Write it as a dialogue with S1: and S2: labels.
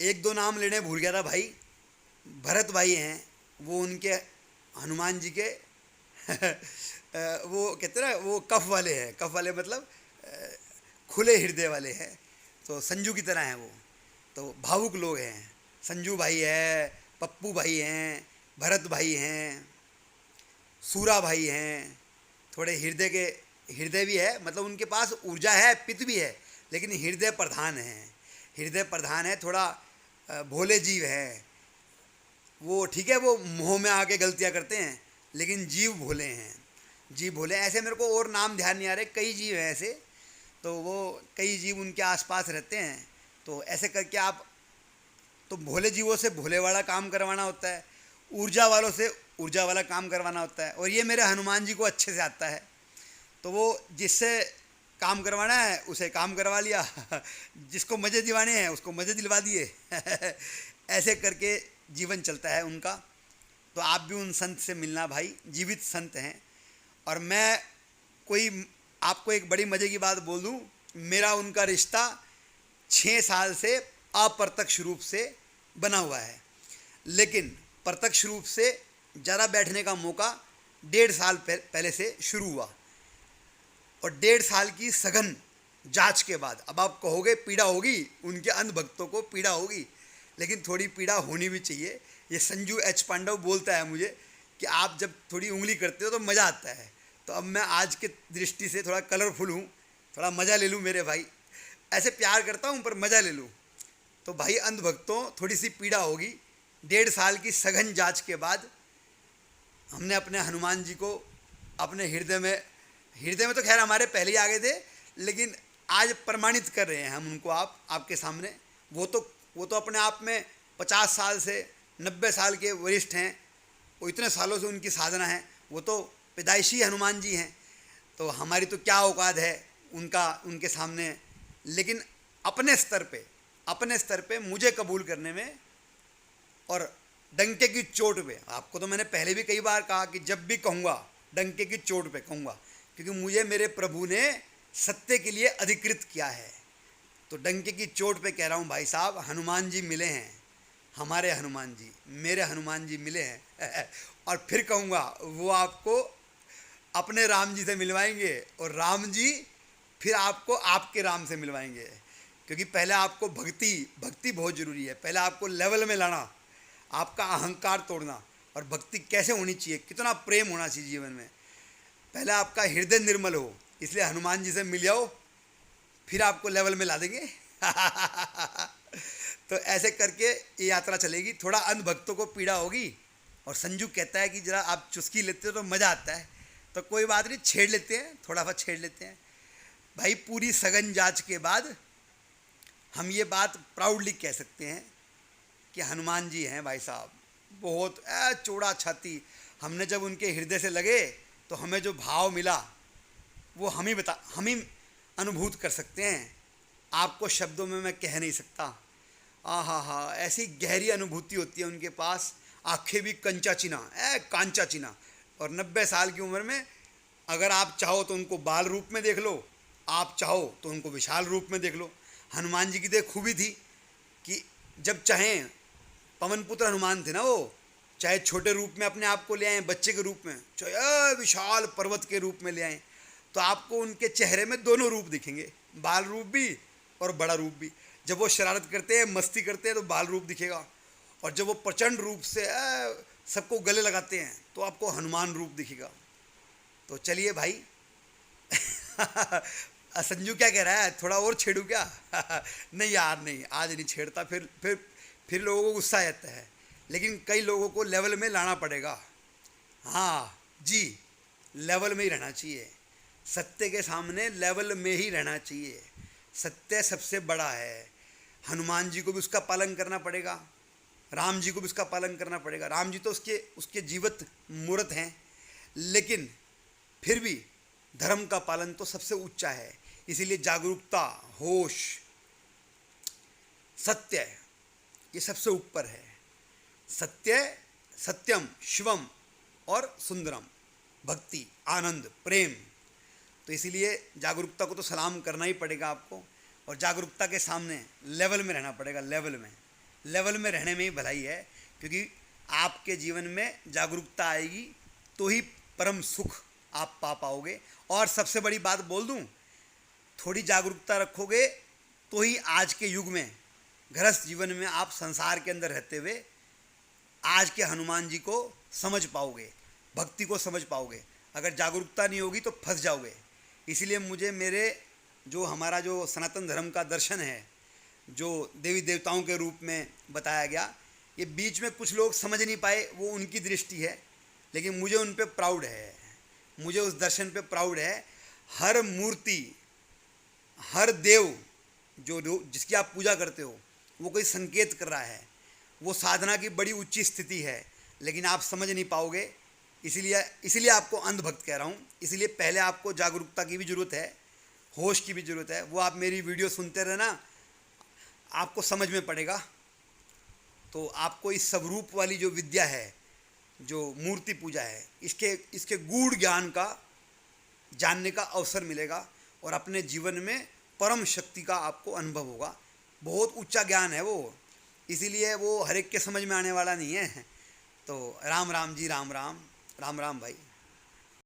S1: एक दो नाम लेने भूल गया था भाई। भरत भाई हैं, वो उनके हनुमान जी के वो कहते हैं ना, वो कफ वाले हैं। कफ वाले मतलब खुले हृदय वाले हैं। तो संजू की तरह हैं वो, तो भावुक लोग हैं। संजू भाई है, पप्पू भाई हैं, भरत भाई हैं, सूरा भाई हैं। थोड़े हृदय के, हृदय भी है, मतलब उनके पास ऊर्जा है, पित्त भी है, लेकिन हृदय प्रधान है। हृदय प्रधान है, थोड़ा भोले जीव है वो। ठीक है, वो मुंह में आके गलतियां करते हैं, लेकिन जीव भोले हैं। जीव भोले हैं। ऐसे मेरे को और नाम ध्यान नहीं आ रहे, कई जीव हैं ऐसे। तो वो कई जीव उनके आसपास रहते हैं। तो ऐसे करके आप, तो भोले जीवों से भोले वाला काम करवाना होता है, ऊर्जा वालों से ऊर्जा वाला काम करवाना होता है। और ये मेरे हनुमान जी को अच्छे से आता है। तो वो जिससे काम करवाना है उसे काम करवा लिया जिसको मज़े दिलाने हैं उसको मज़े दिलवा दिए ऐसे करके जीवन चलता है उनका। तो आप भी उन संत से मिलना भाई, जीवित संत हैं। और मैं कोई आपको एक बड़ी मज़े की बात बोल दूँ, मेरा उनका रिश्ता 6 साल से अप्रत्यक्ष रूप से बना हुआ है, लेकिन प्रत्यक्ष रूप से ज़्यादा बैठने का मौका 1.5 साल पहले से शुरू हुआ। और 1.5 साल की सघन जांच के बाद, अब आप कहोगे पीड़ा होगी, उनके अंध भक्तों को पीड़ा होगी, लेकिन थोड़ी पीड़ा होनी भी चाहिए। ये संजू एच पांडव बोलता है मुझे कि आप जब थोड़ी उंगली करते हो तो मज़ा आता है। तो अब मैं आज के दृष्टि से थोड़ा कलरफुल हूँ, थोड़ा मज़ा ले लूँ मेरे भाई। ऐसे प्यार करता हूँ पर मज़ा ले लूँ। तो भाई अंध भक्तों, थोड़ी सी पीड़ा होगी। 1.5 साल की सघन जांच के बाद हमने अपने हनुमान जी को अपने हृदय में तो खैर हमारे पहले ही आ गए थे, लेकिन आज प्रमाणित कर रहे हैं हम उनको आपके सामने। वो तो अपने आप में 50 साल से 90 साल के वरिष्ठ हैं। वो इतने सालों से उनकी साधना है, वो तो पैदाइशी हनुमान जी हैं। तो हमारी तो क्या औकात है उनके सामने। लेकिन अपने स्तर पे मुझे कबूल करने में, और डंके की चोट पे, आपको तो मैंने पहले भी कई बार कहा कि जब भी कहूँगा डंके की चोट पे कहूँगा, क्योंकि मुझे मेरे प्रभु ने सत्य के लिए अधिकृत किया है। तो डंके की चोट पे कह रहा हूँ भाई साहब, हनुमान जी मिले हैं, हमारे हनुमान जी, मेरे हनुमान जी मिले हैं और फिर कहूँगा वो आपको अपने राम जी से मिलवाएंगे, और राम जी फिर आपको आपके राम से मिलवाएंगे। क्योंकि पहले आपको भक्ति बहुत ज़रूरी है। पहले आपको लेवल में लाना, आपका अहंकार तोड़ना। और भक्ति कैसे होनी चाहिए, कितना प्रेम होना चाहिए जीवन में। पहले आपका हृदय निर्मल हो, इसलिए हनुमान जी से मिल जाओ, फिर आपको लेवल में ला देंगे तो ऐसे करके ये यात्रा चलेगी। थोड़ा अंध भक्तों को पीड़ा होगी। और संजू कहता है कि जरा आप चुस्की लेते हो तो मज़ा आता है। तो कोई बात नहीं, छेड़ लेते हैं, थोड़ा सा छेड़ लेते हैं भाई। पूरी सघन जांच के बाद हम ये बात प्राउडली कह सकते हैं कि हनुमान जी हैं भाई साहब, बहुत चौड़ा छाती। हमने जब उनके हृदय से लगे तो हमें जो भाव मिला वो हम ही अनुभूत कर सकते हैं। आपको शब्दों में मैं कह नहीं सकता। हा, ऐसी गहरी अनुभूति होती है उनके पास। आंखें भी कांचा चिना। और 90 साल की उम्र में अगर आप चाहो तो उनको बाल रूप में देख लो, आप चाहो तो उनको विशाल रूप में देख लो। हनुमान जी की तो एक खूबी थी कि जब चाहें, पवन पुत्र हनुमान थे ना वो, चाहे छोटे रूप में अपने आप को ले आएँ, बच्चे के रूप में, चाहे विशाल पर्वत के रूप में ले आएँ, तो आपको उनके चेहरे में दोनों रूप दिखेंगे, बाल रूप भी और बड़ा रूप भी। जब वो शरारत करते हैं, मस्ती करते हैं, तो बाल रूप दिखेगा। और जब वो प्रचंड रूप से सबको गले लगाते हैं तो आपको हनुमान रूप दिखेगा। तो चलिए भाई संजू क्या कह रहा है, थोड़ा और छेड़ू क्या नहीं यार, नहीं, आज नहीं छेड़ता, फिर लोगों को गुस्सा आ जाता है। लेकिन कई लोगों को लेवल में लाना पड़ेगा। हाँ जी, लेवल में ही रहना चाहिए। सत्य के सामने लेवल में ही रहना चाहिए। सत्य सबसे बड़ा है। हनुमान जी को भी उसका पालन करना पड़ेगा, राम जी को भी उसका पालन करना पड़ेगा। राम जी तो उसके जीवित मूर्त हैं, लेकिन फिर भी धर्म का पालन तो सबसे ऊंचा है। इसीलिए जागरूकता, होश, सत्य, ये सबसे ऊपर है। सत्यम शिवम और सुंदरम, भक्ति, आनंद, प्रेम। तो इसीलिए जागरूकता को तो सलाम करना ही पड़ेगा आपको। और जागरूकता के सामने लेवल में रहना पड़ेगा, लेवल में। लेवल में रहने में ही भलाई है, क्योंकि आपके जीवन में जागरूकता आएगी तो ही परम सुख आप पा पाओगे। और सबसे बड़ी बात बोल दूं, थोड़ी जागरूकता रखोगे तो ही आज के युग में गृहस्थ जीवन में आप संसार के अंदर रहते हुए आज के हनुमान जी को समझ पाओगे, भक्ति को समझ पाओगे। अगर जागरूकता नहीं होगी तो फंस जाओगे। इसलिए मुझे मेरे जो हमारा जो सनातन धर्म का दर्शन है, जो देवी देवताओं के रूप में बताया गया, ये बीच में कुछ लोग समझ नहीं पाए, वो उनकी दृष्टि है, लेकिन मुझे उन पे प्राउड है, मुझे उस दर्शन पे प्राउड है। हर मूर्ति, हर देव जो जिसकी आप पूजा करते हो वो कोई संकेत कर रहा है, वो साधना की बड़ी ऊंची स्थिति है, लेकिन आप समझ नहीं पाओगे। इसीलिए आपको अंधभक्त कह रहा हूँ। इसलिए पहले आपको जागरूकता की भी ज़रूरत है, होश की भी ज़रूरत है। वो आप मेरी वीडियो सुनते रहना, आपको समझ में पड़ेगा। तो आपको इस स्वरूप वाली जो विद्या है, जो मूर्ति पूजा है, इसके गूढ़ ज्ञान का जानने का अवसर मिलेगा और अपने जीवन में परम शक्ति का आपको अनुभव होगा। बहुत ऊंचा ज्ञान है वो, इसीलिए वो हर एक के समझ में आने वाला नहीं है। तो राम राम जी, राम राम, राम राम भाई।